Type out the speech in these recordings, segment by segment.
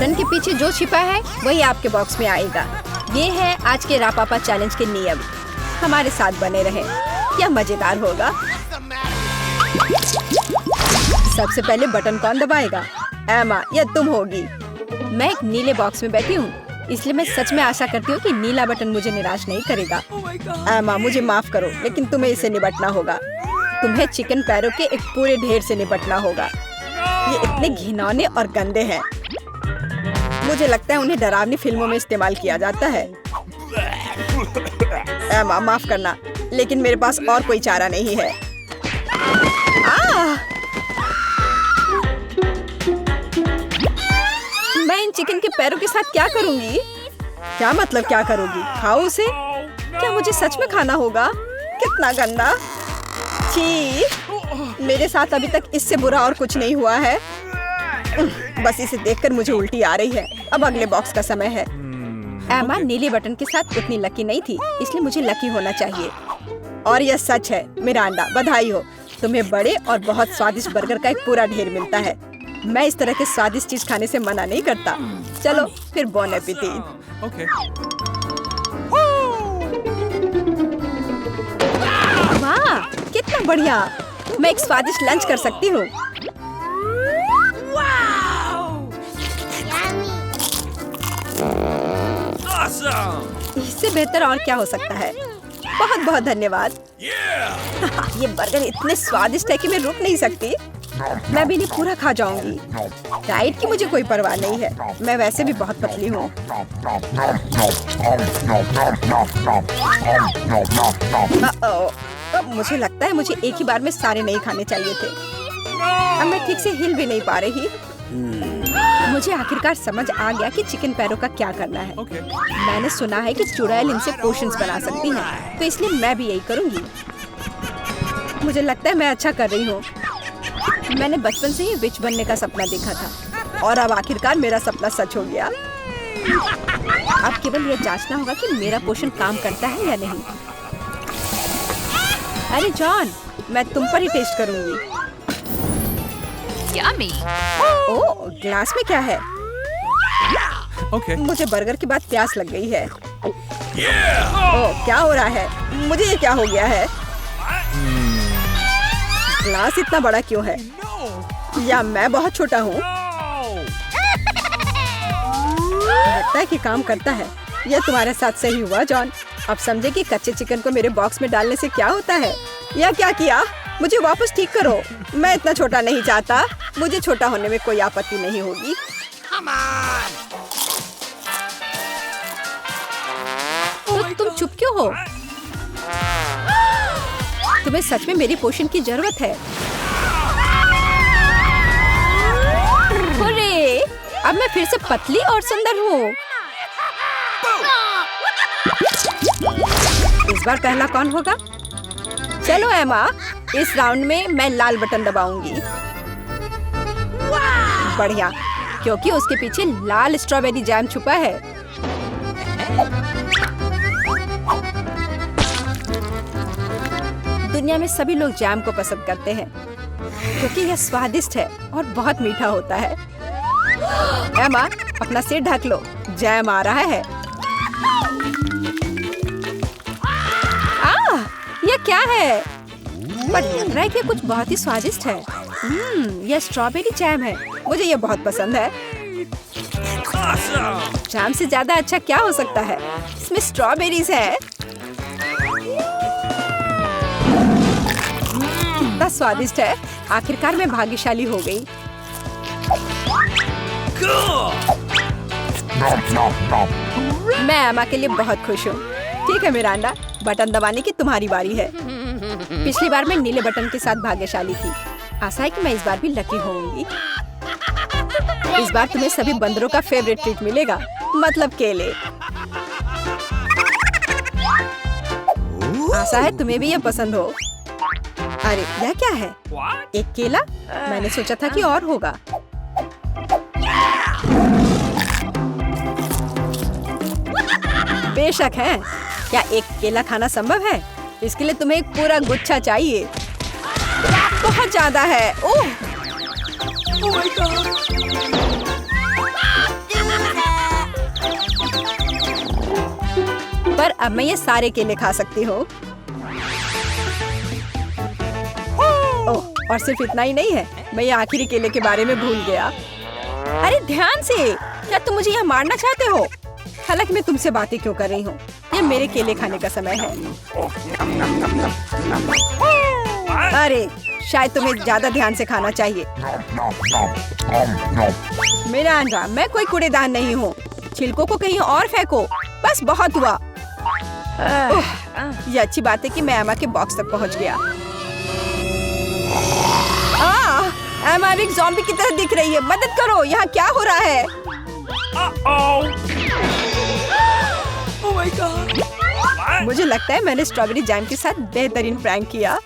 Button के पीछे जो छिपा है वही आपके बॉक्स में आएगा। ये है आज के रापापा चैलेंज के नियम। हमारे साथ बने रहें, क्या मजेदार होगा। सबसे पहले बटन कौन दबाएगा? एमा, या तुम होगी। मैं एक नीले बॉक्स में बैठी हूँ, इसलिए मैं सच में आशा करती हूँ कि नीला बटन मुझे निराश नहीं करेगा। एमा, मुझे माफ करो, लेकिन तुम्हें इसे निपटना होगा। तुम्हें चिकन पैरों के एक पूरे ढेर से निपटना होगा। ये इतने घिनौने और गंदे हैं। मुझे लगता है उन्हें डरावनी फिल्मों में इस्तेमाल किया जाता है। एमा, माफ करना, लेकिन मेरे पास और कोई चारा नहीं है। मैं इन चिकन के पैरों के साथ क्या करूंगी? क्या मतलब क्या करोगी? खाओ उसे? क्या मुझे सच में खाना होगा? कितना गंदा! छी! मेरे साथ अभी तक इससे बुरा और कुछ नहीं हुआ है। बस इसे देखकर मुझे उल्टी आ रही है। अब अगले बॉक्स का समय है। एमा नीले बटन के साथ उतनी लकी नहीं थी, इसलिए मुझे लकी होना चाहिए। और यह सच है। मिरांडा, बधाई हो, तुम्हें बड़े और बहुत स्वादिष्ट बर्गर का एक पूरा ढेर मिलता है। मैं इस तरह के स्वादिष्ट चीज खाने से मना नहीं करता। चलो फिर बॉन एपेटिट। Okay. वाह, कितना बढ़िया! मैं एक स्वादिष्ट लंच कर सकती हूँ। Awesome. इससे बेहतर और क्या हो सकता है? बहुत बहुत धन्यवाद। Yeah. ये बर्गर इतने स्वादिष्ट है कि मैं रुक नहीं सकती। मैं भी नहीं पूरा खा जाऊंगी। डाइट की मुझे कोई परवाह नहीं है। मैं वैसे भी बहुत पतली हूँ। अब मुझे लगता है मुझे एक ही बार में सारे नहीं खाने चाहिए थे। अब मैं ठीक से हिल भी नहीं पा रही। मुझे आखिरकार समझ आ गया कि चिकन पैरों का क्या करना है। Okay. मैंने सुना है कि चुड़ैल इनसे पोशंस बना सकती हैं, तो इसलिए मैं भी यही करूंगी। मुझे लगता है मैं अच्छा कर रही हूँ। मैंने बचपन से ही विच बनने का सपना देखा था और अब आखिरकार मेरा सपना सच हो गया। अब केवल यह जांचना होगा कि मेरा पोषण काम करता है या नहीं। अरे जॉन, मैं तुम पर ही टेस्ट करूंगी। Yummy. ओह, ग्लास में क्या है? Okay. मुझे बर्गर के बाद प्यास लग गई है। Yeah. ओह, क्या हो रहा है? मुझे ये क्या हो गया है? ग्लास इतना बड़ा क्यों है? या मैं बहुत छोटा हूँ? लगता है कि काम करता है। यह तुम्हारे साथ सही हुआ जॉन। अब समझे कि कच्चे चिकन को मेरे बॉक्स में डालने से क्या होता है। यह क्या किया? मुझे वापस ठीक करो। मैं इतना छोटा नहीं चाहता। मुझे छोटा होने में कोई आपत्ति नहीं होगी। तो तुम चुप क्यों हो? तुम्हें सच में मेरी पोषण की जरूरत है। अरे, अब मैं फिर से पतली और सुंदर हूँ। इस बार पहला कौन होगा? चलो एमा, इस राउंड में मैं लाल बटन दबाऊंगी। बढ़िया, क्योंकि उसके पीछे लाल स्ट्रॉबेरी जैम छुपा है। दुनिया में सभी लोग जैम को पसंद करते हैं क्योंकि यह स्वादिष्ट है और बहुत मीठा होता है। एमा, अपना सिर ढक लो, जैम आ रहा है। यह क्या है? पर लग रहा है कि कुछ बहुत ही स्वादिष्ट है। यह स्ट्रॉबेरी जैम है। मुझे यह बहुत पसंद है। Awesome. जैम से ज्यादा अच्छा क्या हो सकता है? इसमें स्ट्रॉबेरीज है। कितना स्वादिष्ट है। आखिरकार मैं भाग्यशाली हो गई। Cool. मैं एमा के लिए बहुत खुश हूँ। ठीक है मिरांडा, बटन दबाने की तुम्हारी बारी है। पिछली बार मैं नीले बटन के साथ भाग्यशाली थी। आशा है कि मैं इस बार भी लकी होंगी। इस बार तुम्हें सभी बंदरों का फेवरेट ट्रीट मिलेगा, मतलब केले। आशा है तुम्हें भी यह पसंद हो। अरे यह क्या है? What? एक केला? मैंने सोचा था कि और होगा। बेशक है। क्या एक केला खाना संभव है? इसके लिए तुम्हें एक पूरा गुच्छा चाहिए। बहुत ज्यादा है। ओह! Oh my God. अब मैं ये सारे केले खा सकती हूँ। ओह, और सिर्फ इतना ही नहीं है, मैं ये आखिरी केले के बारे में भूल गया। अरे ध्यान से, क्या तुम मुझे यहाँ मारना चाहते हो? हालांकि मैं तुमसे बातें क्यों कर रही हूँ, ये मेरे केले खाने का समय है। अरे शायद तुम्हें ज्यादा ध्यान से खाना चाहिए। मिरांडा, मैं कोई कूड़ेदान नहीं हूँ, छिलकों को कहीं और फेंको। बस बहुत हुआ। ये अच्छी बात है कि मैं एमा के बॉक्स तक पहुँच गया। एमा एक ज़ॉम्बी की तरह दिख रही है, मदद करो, यहाँ क्या हो रहा है? Oh my God. मुझे लगता है मैंने स्ट्रॉबेरी जैम के साथ बेहतरीन प्रैंक किया।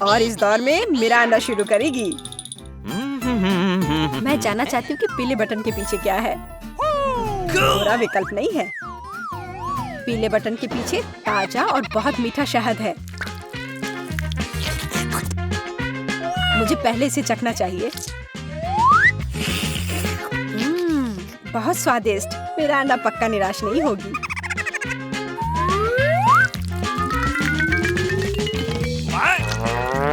और इस दौर में मिरांडा शुरू करेगी। मैं जानना चाहती हूँ कि पीले बटन के पीछे क्या है। बुरा विकल्प नहीं है। पीले बटन के पीछे ताजा और बहुत मीठा शहद है। मुझे पहले इसे चखना चाहिए। बहुत स्वादिष्ट। मिरांडा पक्का निराश नहीं होगी।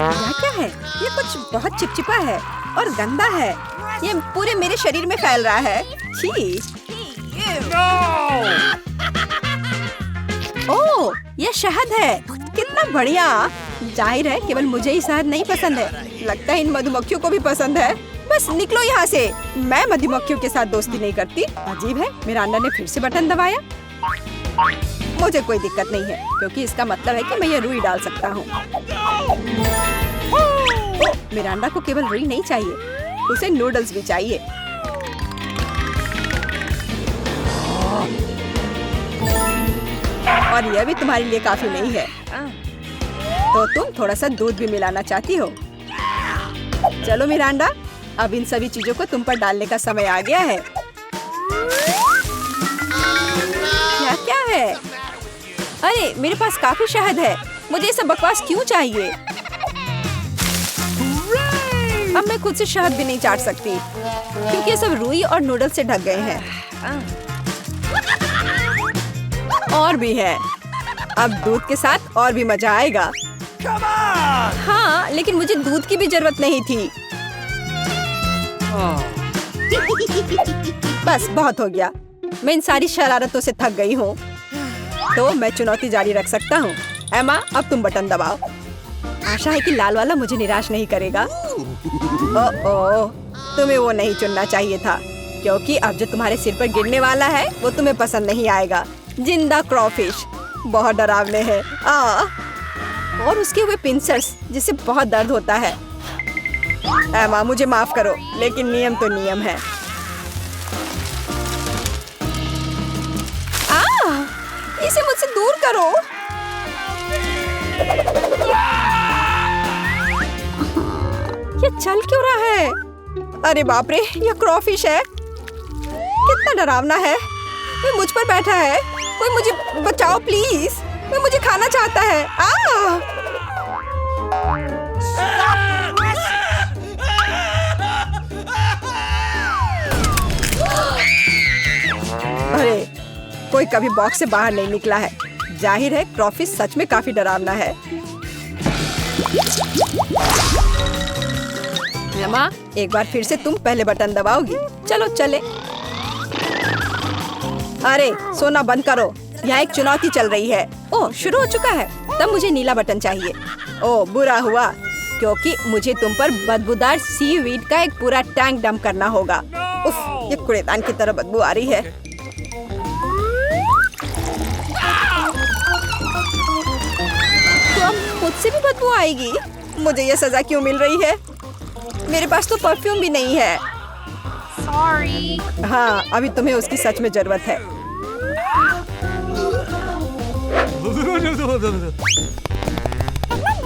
यह क्या है? ये कुछ बहुत चिपचिपा है और गंदा है। ये पूरे मेरे शरीर में फैल रहा है। छी! ओह, ये शहद है। कितना बढ़िया। जाहिर है केवल मुझे ही शहद नहीं पसंद है, लगता है इन मधुमक्खियों को भी पसंद है। बस निकलो यहाँ से, मैं मधुमक्खियों के साथ दोस्ती नहीं करती। अजीब है, मिरांडा ने फिर से बटन दबाया। मुझे कोई दिक्कत नहीं है, क्योंकि इसका मतलब है कि मैं ये रुई डाल सकता हूँ। मिरांडा को केवल रुई नहीं चाहिए, उसे नूडल्स भी चाहिए। और यह भी तुम्हारे लिए काफी नहीं है, तो तुम थोड़ा सा दूध भी मिलाना चाहती हो। चलो मिरांडा, अब इन सभी चीजों को तुम पर डालने का समय आ गया है। क्या क्या है? अरे मेरे पास काफी शहद है, मुझे ये सब बकवास क्यों चाहिए? अब मैं खुद से शहद भी नहीं चाट सकती, क्योंकि ये सब रुई और नूडल्स से ढक गए हैं। और भी है, अब दूध के साथ और भी मजा आएगा। हाँ, लेकिन मुझे दूध की भी जरूरत नहीं थी। बस बहुत हो गया, मैं इन सारी शरारतों से थक गई हूँ, तो मैं चुनौती जारी रख सकता हूँ। एमा, अब तुम बटन दबाओ। आशा है कि लाल वाला मुझे निराश नहीं करेगा। ओह, तुम्हें वो नहीं चुनना चाहिए था, क्योंकि अब जो तुम्हारे सिर पर गिरने वाला है वो तुम्हें पसंद नहीं आएगा। जिंदा क्रॉफिश, बहुत डरावने हैं। और उसके हुए पिंसर्स, जिससे बहुत दर्द होता है। एमा, मुझे माफ करो, लेकिन नियम तो नियम है। इसे मुझसे दूर करो। ये चल क्यों रहा है? अरे बाप रे, ये क्रॉफिश है। कितना डरावना है। वो मुझ पर बैठा है। कोई मुझे बचाओ प्लीज, वो मुझे खाना चाहता है। अरे, कोई कभी बॉक्स से बाहर नहीं निकला है। जाहिर है क्रॉफिश सच में काफी डरावना है। एमा, एक बार फिर से तुम पहले बटन दबाओगी। चलो चले। अरे सोना बंद करो, यहाँ एक चुनौती चल रही है। ओह, शुरू हो चुका है। तब मुझे नीला बटन चाहिए। ओह, बुरा हुआ, क्योंकि मुझे तुम पर बदबूदार सीवीड का एक पूरा टैंक डंप करना होगा। उफ, ये कूड़ेदान की तरह बदबू आ रही है। तो अब मुझसे भी बदबू आएगी। मुझे ये सजा क्यों मिल रही है? मेरे पास तो परफ्यूम भी नहीं है। Sorry. हाँ, अभी तुम्हें उसकी सच में जरूरत है।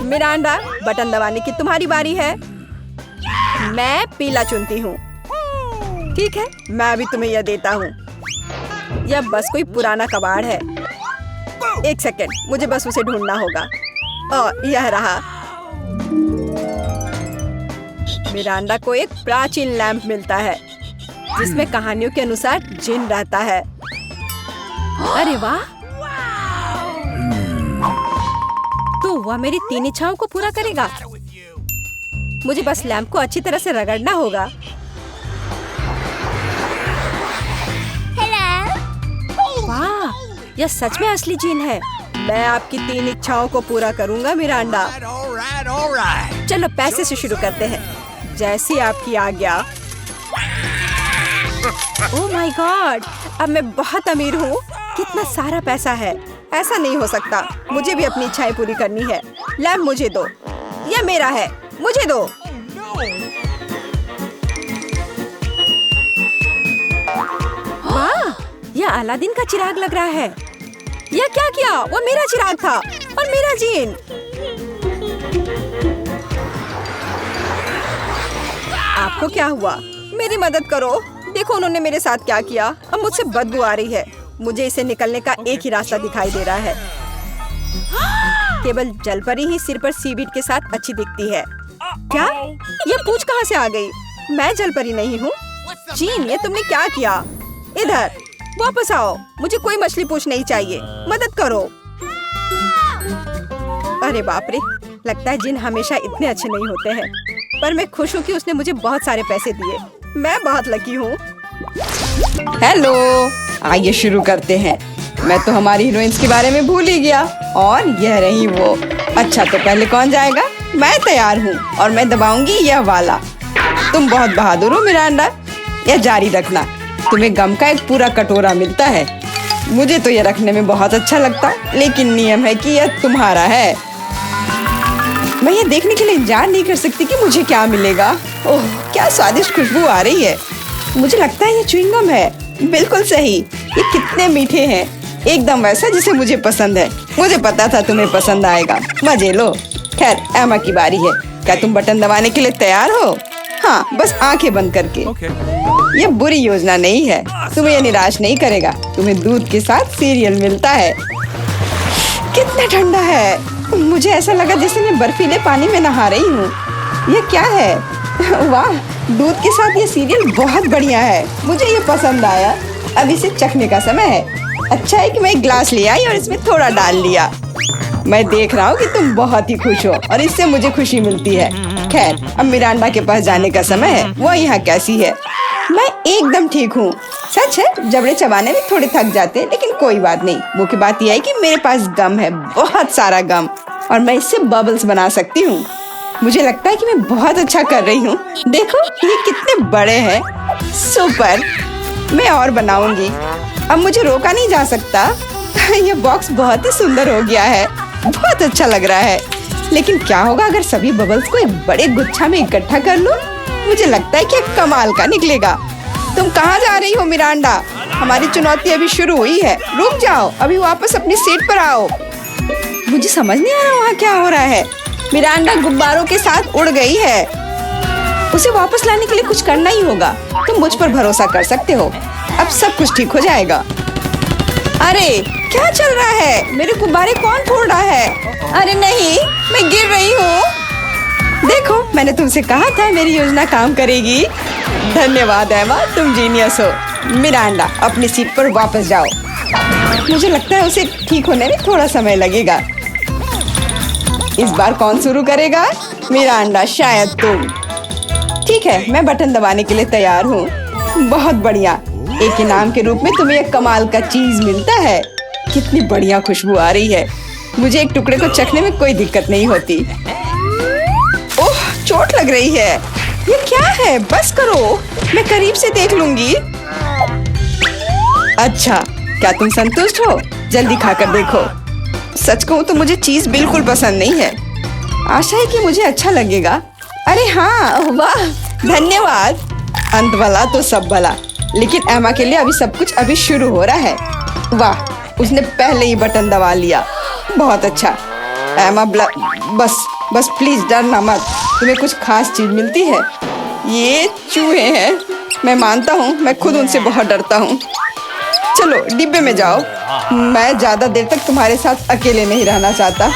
मिरांडा, बटन दबाने की तुम्हारी बारी है। मैं पीला चुनती हूँ। ठीक है, मैं अभी तुम्हें यह देता हूँ। यह बस कोई पुराना कबाड़ है। एक सेकेंड, मुझे बस उसे ढूंढना होगा। यह रहा। मिरांडा को एक प्राचीन लैंप मिलता है। जिसमें कहानियों के अनुसार जिन रहता है। अरे वाह, तो वह मेरी 3 इच्छाओं को पूरा करेगा। मुझे बस लैंप को अच्छी तरह से रगड़ना होगा। वाह, यह सच में असली जिन है। मैं आपकी 3 इच्छाओं को पूरा करूंगा मिरांडा। चलो पैसे से शुरू करते हैं, जैसी आपकी आज्ञा। ओह माय गॉड, अब मैं बहुत अमीर हूँ। कितना सारा पैसा है। ऐसा नहीं हो सकता, मुझे भी अपनी इच्छाएं पूरी करनी है। लैम्प मुझे दो, यह मेरा है, मुझे दो। वाह, यह अलादीन का चिराग लग रहा है। यह क्या किया? वो मेरा चिराग था और मेरा जिन। आपको क्या हुआ? मेरी मदद करो। देखो उन्होंने मेरे साथ क्या किया। अब मुझसे बदबू आ रही है। मुझे इसे निकलने का एक ही रास्ता दिखाई दे रहा है। केवल जलपरी ही सिर पर सीवीड के साथ अच्छी दिखती है। क्या? यह पूंछ कहाँ से आ गई? मैं जलपरी नहीं हूँ। जीन, ये तुमने क्या किया? इधर वापस आओ। मुझे कोई मछली पूंछ नहीं चाहिए। मदद करो। अरे बाप रे, लगता है जिन हमेशा इतने अच्छे नहीं होते हैं। पर मैं खुश हूँ कि उसने मुझे बहुत सारे पैसे दिए। मैं बहुत लकी हूँ। हेलो, आइए शुरू करते हैं। मैं तो हमारी हीरोइंस के बारे में भूल ही गया। और यह रही वो। अच्छा, तो पहले कौन जाएगा? मैं तैयार हूँ और मैं दबाऊंगी यह वाला। तुम बहुत बहादुर हो मिरांडा। यह जारी रखना। तुम्हें गम का एक पूरा कटोरा मिलता है। मुझे तो यह रखने में बहुत अच्छा लगता, लेकिन नियम है कि यह तुम्हारा है। मैं ये देखने के लिए इंतजार नहीं कर सकती कि मुझे क्या मिलेगा। ओह, क्या स्वादिष्ट खुशबू आ रही है। मुझे लगता है ये च्युइंगम है। बिल्कुल सही। ये कितने मीठे हैं, एकदम वैसा जिसे मुझे पसंद है। मुझे पता था तुम्हें पसंद आएगा। मजे लो। खैर, एमा की बारी है। क्या तुम बटन दबाने के लिए तैयार हो? हाँ, बस आंखें बंद करके। ये बुरी योजना नहीं है। तुम्हें ये निराश नहीं करेगा। तुम्हें दूध के साथ सीरियल मिलता है। कितना ठंडा है। मुझे ऐसा लगा जैसे मैं बर्फीले पानी में नहा रही हूँ। ये क्या है? वाह, दूध के साथ ये सीरियल बहुत बढ़िया है। मुझे ये पसंद आया। अब इसे चखने का समय है। अच्छा है कि मैं एक ग्लास ले आई और इसमें थोड़ा डाल लिया। मैं देख रहा हूँ कि तुम बहुत ही खुश हो और इससे मुझे खुशी मिलती है। खैर, अब मिरांडा के पास जाने का समय है। वो यहाँ कैसी है? मैं एकदम ठीक हूँ। सच है, जबड़े चबाने में थोड़े थक जाते हैं, लेकिन कोई बात नहीं। मुख्य बात यह है कि मेरे पास गम है, बहुत सारा गम, और मैं इससे बबल्स बना सकती हूँ। मुझे लगता है कि मैं बहुत अच्छा कर रही हूँ। देखो ये कितने बड़े हैं। सुपर, मैं और बनाऊंगी। अब मुझे रोका नहीं जा सकता। ये बॉक्स बहुत ही सुंदर हो गया है। बहुत अच्छा लग रहा है। लेकिन क्या होगा अगर सभी बबल्स को एक बड़े गुच्छा में इकट्ठा कर लूं? मुझे लगता है कि कमाल का निकलेगा। तुम कहाँ जा रही हो मिरांडा? हमारी चुनौती अभी शुरू हुई है। रुक जाओ, अभी वापस अपनी सीट पर आओ। मुझे समझ नहीं आ रहा वहाँ क्या हो रहा है। मिरांडा गुब्बारों के साथ उड़ गई है। उसे वापस लाने के लिए कुछ करना ही होगा। तुम मुझ पर भरोसा कर सकते हो। अब सब कुछ ठीक हो जाएगा। अरे क्या चल रहा है? मेरे गुब्बारे कौन फोड़ रहा है? अरे नहीं, मैं गिर रही हूँ। देखो, मैंने तुमसे कहा था मेरी योजना काम करेगी। धन्यवाद एमा, तुम जीनियस हो। मिरांडा, अपनी सीट पर वापस जाओ। मुझे लगता है उसे ठीक होने में थोड़ा समय लगेगा। इस बार कौन शुरू करेगा? मिरांडा, शायद तुम। ठीक है, मैं बटन दबाने के लिए तैयार हूँ। बहुत बढ़िया। एक इनाम के रूप में तुम्हें एक कमाल का चीज मिलता है। कितनी बढ़िया खुशबू आ रही है। मुझे एक टुकड़े को चखने में कोई दिक्कत नहीं होती। ओह, चोट लग रही है। ये क्या है? बस करो, मैं करीब से देख लूंगी। अच्छा, क्या तुम संतुष्ट हो? जल्दी खाकर देखो। सच कहूँ तो मुझे चीज बिल्कुल पसंद नहीं है। आशा है कि मुझे अच्छा लगेगा। अरे हाँ, वाह, धन्यवाद। अंत भला तो सब भला। लेकिन एमा के लिए अभी सब कुछ अभी शुरू हो रहा है। वाह, उसने पहले ही बटन दबा लिया। बहुत अच्छा एमा। बस प्लीज डरना मत। तुम्हें कुछ खास चीज मिलती है। ये चूहे हैं। मैं मानता हूँ, मैं खुद उनसे बहुत डरता हूँ। चलो डिब्बे में जाओ। मैं ज्यादा देर तक तुम्हारे साथ अकेले नहीं रहना चाहता।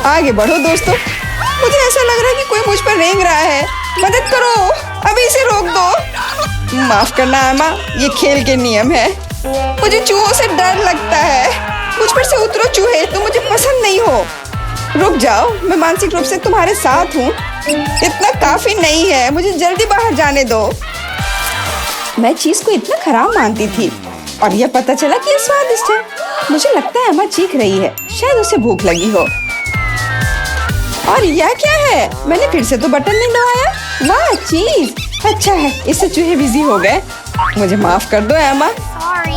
आगे बढ़ो दोस्तों। मुझे ऐसा लग रहा है कि कोई मुझ पर रेंग रहा है। मदद करो, अभी इसे रोक दो। माफ करना एमा, ये खेल के नियम है। मुझे चूहों से डर लगता है। मुझ पर से उतरो चूहे, तुम मुझे पसंद नहीं हो। रुक जाओ, मैं मानसिक रूप से तुम्हारे साथ हूँ। इतना काफी नहीं है, मुझे जल्दी बाहर जाने दो। मैं चीज को इतना खराब मानती थी और यह पता चला कि यह स्वादिष्ट है। मुझे लगता है अम्मा चीख रही है, शायद उसे भूख लगी हो। और यह क्या है? मैंने फिर से तो बटन नहीं दबाया। वाह चीज, अच्छा है, इससे चूहे बिजी हो गए। मुझे माफ कर दो एमा। Sorry.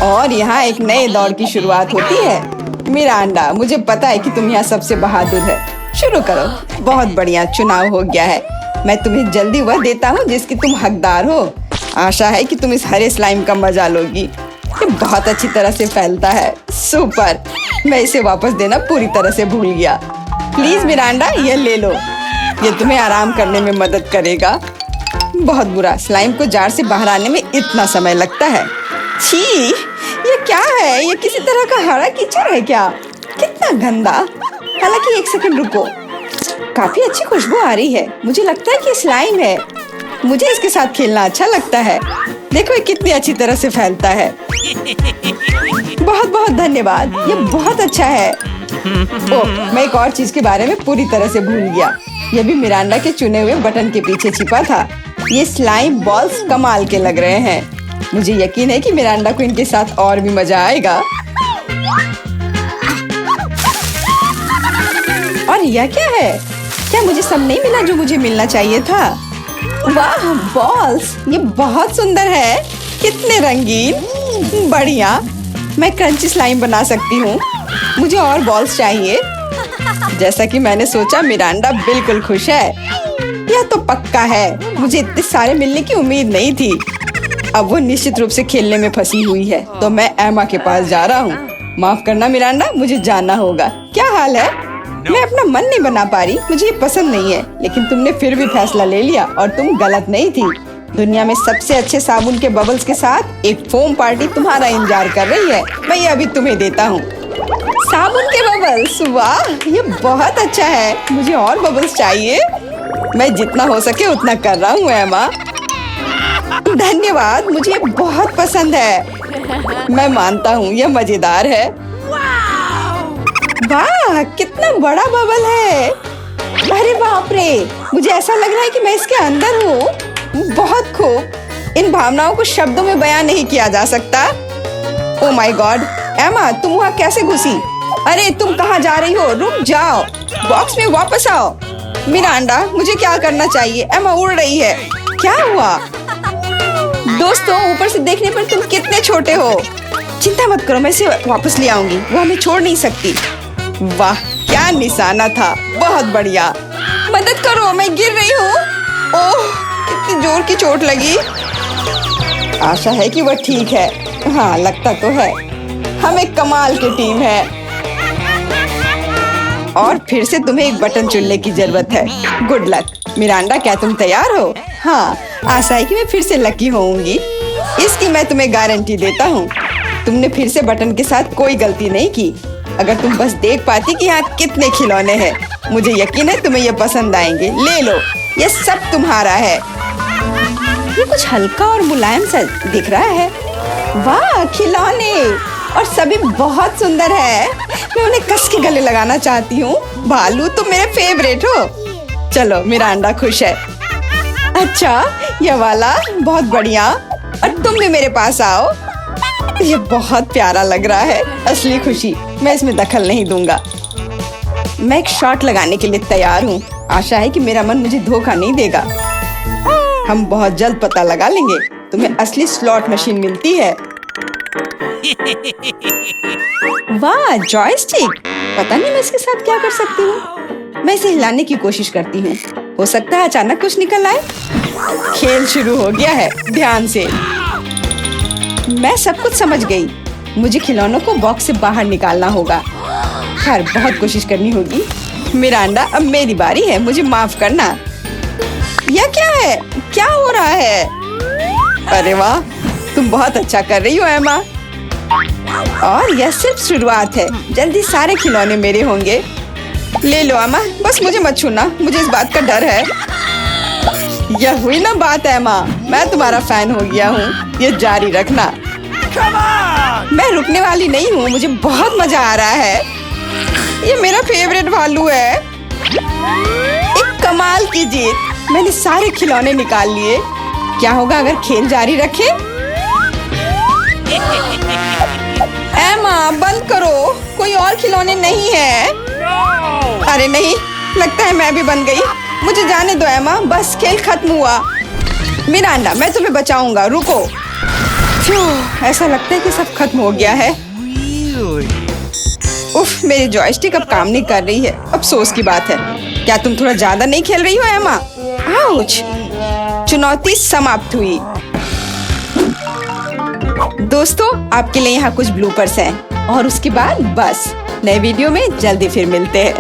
और यहाँ एक नए दौर की शुरुआत होती है। मिरांडा, मुझे पता है कि तुम यहाँ सबसे बहादुर है। शुरू करो। बहुत बढ़िया, चुनाव हो गया है। मैं तुम्हें जल्दी वह देता हूँ जिसकी तुम हकदार हो। आशा है कि तुम इस हरे स्लाइम का मजा लोगी। ये बहुत अच्छी तरह से फैलता है। सुपर, मैं इसे वापस देना पूरी तरह से भूल गया। प्लीज मिरांडा, ये ले लो। ये तुम्हें आराम करने में मदद करेगा। बहुत बुरा, स्लाइम को जार से बाहर आने में इतना समय लगता है। छी, ये क्या है? ये किसी तरह का हरा कीचड़ है क्या? कितना गंदा। हालांकि एक सेकंड रुको, काफी अच्छी खुशबू आ रही है। मुझे लगता है कि स्लाइम है। मुझे इसके साथ खेलना अच्छा लगता है। देखो ये कितनी अच्छी तरह से फैलता है। बहुत बहुत धन्यवाद, ये बहुत अच्छा है। ओह, मैं एक और चीज के बारे में पूरी तरह से भूल गया। ये भी मिरांडा के चुने हुए बटन के पीछे छिपा था। ये स्लाइम बॉल्स कमाल के लग रहे हैं। मुझे यकीन है कि मिरांडा को इनके साथ और भी मजा आएगा। और यह क्या है? क्या मुझे सब नहीं मिला जो मुझे मिलना चाहिए था? वाह बॉल्स, ये बहुत सुंदर है। कितने रंगीन, बढ़िया। मैं क्रंची स्लाइम बना सकती हूँ। मुझे और बॉल्स चाहिए। जैसा कि मैंने सोचा, मिरांडा बिल्कुल खुश है। यह तो पक्का है, मुझे इतने सारे मिलने की उम्मीद नहीं थी। अब वो निश्चित रूप से खेलने में फंसी हुई है, तो मैं एमा के पास जा रहा हूँ। माफ करना मिरांडा, मुझे जाना होगा। क्या हाल है? मैं अपना मन नहीं बना पा रही। मुझे ये पसंद नहीं है, लेकिन तुमने फिर भी फैसला ले लिया और तुम गलत नहीं थी। दुनिया में सबसे अच्छे साबुन के बबल्स के साथ एक फोम पार्टी तुम्हारा इंतजार कर रही है। मैं ये अभी तुम्हें देता हूँ। साबुन के बबल्स, वाह ये बहुत अच्छा है। मुझे और बबल्स चाहिए। मैं जितना हो सके उतना कर रहा हूँ एमा। धन्यवाद, मुझे ये बहुत पसंद है। मैं मानता हूँ यह मजेदार है। वाह कितना बड़ा बबल है। अरे बाप रे, मुझे ऐसा लग रहा है कि मैं इसके अंदर हूँ। बहुत खूब। इन भावनाओं को शब्दों में बयान नहीं किया जा सकता। ओह माय गॉड, एमा तुम वहाँ कैसे घुसी? अरे तुम कहाँ जा रही हो? रुक जाओ, बॉक्स में वापस आओ। मिरांडा, मुझे क्या करना चाहिए? एमा उड़ रही है। क्या हुआ? दोस्तों, ऊपर से देखने पर तुम कितने छोटे हो। चिंता मत करो, मैं इसे वापस ले आऊंगी। वो हमें छोड़ नहीं सकती। वाह क्या निशाना था, बहुत बढ़िया। मदद करो, मैं गिर रही हूँ। ओह कितनी जोर की चोट लगी। आशा है कि वह ठीक है। हाँ लगता तो है। हम एक कमाल की टीम है। और फिर से तुम्हें एक बटन चुनने की जरूरत है। Good luck. मिरांडा, क्या तुम तैयार हो? हाँ, आशा है कि मैं फिर से लकी होऊंगी। इसकी मैं तुम्हें गारंटी देता हूँ। तुमने फिर से बटन के साथ कोई गलती नहीं की। अगर तुम बस देख पाती कि यहाँ कितने खिलौने हैं, मुझे यकीन है तुम्हें ये पसंद आएंगे। ले लो, ये सब तुम्हारा है। ये कुछ हल्का और मुलायम सा दिख रहा है। वाह खिलौने, और सभी बहुत सुंदर है। मैं उन्हें कस के गले लगाना चाहती हूँ। भालू तुम मेरे फेवरेट हो। चलो मिरांडा खुश है। अच्छा ये वाला बहुत बढ़िया। और तुम भी मेरे पास आओ। ये बहुत प्यारा लग रहा है। असली खुशी, मैं इसमें दखल नहीं दूंगा। मैं एक शॉट लगाने के लिए तैयार हूँ। आशा है कि मेरा मन मुझे धोखा नहीं देगा। हम बहुत जल्द पता लगा लेंगे। तुम्हें असली स्लॉट मशीन मिलती है। वाह जॉयस्टिक, पता नहीं मैं इसके साथ क्या कर सकती हूँ। मैं इसे हिलाने की कोशिश करती हूँ। हो सकता है अचानक कुछ निकल आए। खेल शुरू हो गया है, ध्यान से। मैं सब कुछ समझ गई। मुझे खिलौनों को बॉक्स से बाहर निकालना होगा। खैर बहुत कोशिश करनी होगी। मिरांडा, अब मेरी बारी है, मुझे माफ करना। यह क्या है? क्या हो रहा है? अरे वाह, तुम बहुत अच्छा कर रही हो एमा। और यह सिर्फ शुरुआत है। जल्दी सारे खिलौने मेरे होंगे। ले लो एमा, बस मुझे मत छूना, मुझे इस बात का डर है। यह हुई ना बात एमा, मैं तुम्हारा फैन हो गया हूँ। ये जारी रखना। मैं रुकने वाली नहीं हूँ, मुझे बहुत मजा आ रहा है। ये मेरा फेवरेट भालू है। एक कमाल की जीत। मैंने सारे खिलौने निकाल लिए। क्या होगा अगर खेल जारी रखे? एमा बंद करो, कोई और खिलौने नहीं है। अरे नहीं, लगता है मैं भी बन गई। मुझे जाने दो एमा, बस खेल खत्म हुआ। मिरांडा, मैं तुम्हें बचाऊंगा, रुको। ऐसा लगता है कि सब खत्म हो गया है। उफ, मेरी जॉयस्टिक अब काम नहीं कर रही है। अफसोस की बात है। क्या तुम थोड़ा ज्यादा नहीं खेल रही हो एमा? आउच! चुनौती समाप्त हुई। दोस्तों, आपके लिए यहाँ कुछ ब्लूपर्स हैं और उसके बाद बस नए वीडियो में जल्दी फिर मिलते हैं।